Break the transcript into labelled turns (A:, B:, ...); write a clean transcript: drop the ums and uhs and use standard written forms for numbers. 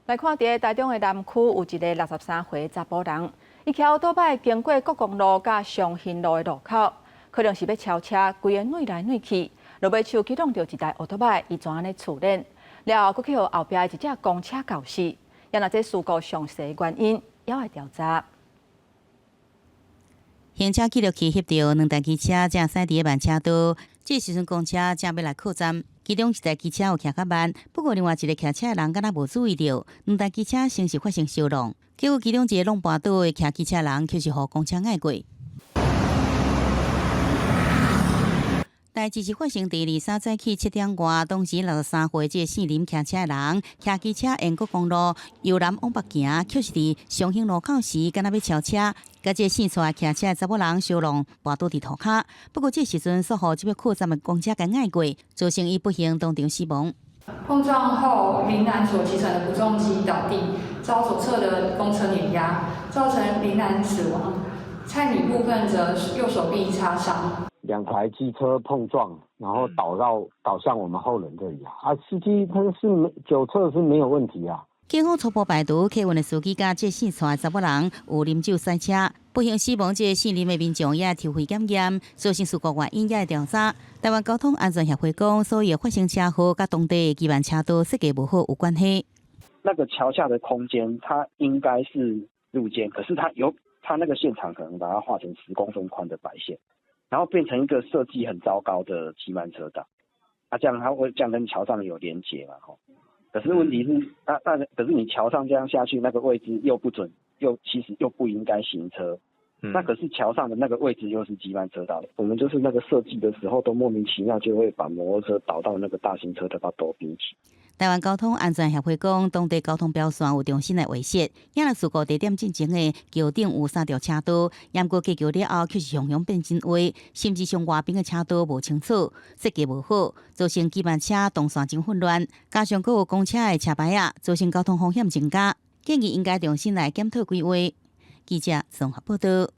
A: 来看，伫台中的南区有一个63岁查甫人，伊骑奥多摆经过国公路甲上兴路的路口，可能是要超车，规个软来软去，落尾手启动着一台奥多摆，伊怎安尼处理？了后，佫去互后壁的一只公车搞死。也若这事故详细原因，也要调查。
B: 行车记录器翕到两台机车正驶伫慢车道，这时阵公车正要来靠站，其中一台机车有骑较慢，不过另外一个骑车的人敢若无注意到，两台机车先是发生相撞，结果其中一个弄半倒的骑机车人却是互公车碍过。代志是发生第23早起7点外，当时63岁这姓林骑车的人，骑机车沿国公路由南往北行，却是伫上兴路口时，敢若要超车，甲这姓蔡骑车的查某人相撞，跋倒伫涂骹。不过这时阵，疏忽这要靠站的公车甲碍过，造成伊不幸当场死亡。
C: 碰撞后，林男所骑乘的不重机倒地，遭左侧的公车碾压，造成林男死亡。蔡女部分则右手臂擦伤。
D: 两台机车碰撞，然后倒向我们后轮这里啊！司机他是酒测是没有问题啊。
B: 警方初步排除客运的司机甲这姓蔡的查某人有啉酒赛车，不幸死亡这姓林的民众也抽血检验，造成事故原因也调查。台湾交通安全协会讲，所有发生车祸甲当地的基慢车道设计不好有关系。
E: 那个桥下的空间，它应该是路肩，可是它那个现场可能把它画成10公分宽的白线。然后变成一个设计很糟糕的骑慢车道，这样它会这样跟桥上有连结嘛？可是问题是，可是你桥上这样下去，那个位置又不准，其实又不应该行车。那可是桥上的那个位置又是骑慢车道，我们就是那个设计的时候都莫名其妙就会把摩托车导到那个大型车道到多边去。
B: 台湾交通安全协会讲，当地交通标线有重新来维设，也若事故地点进前的桥顶有3条车道，不过架桥了后却是向变真歪，甚至上外边的车道无清楚，设计无好，造成基慢车动线真混乱，加上还有公车的车牌造成交通风险增加，建议应该重新来检讨规划。记者综合报道。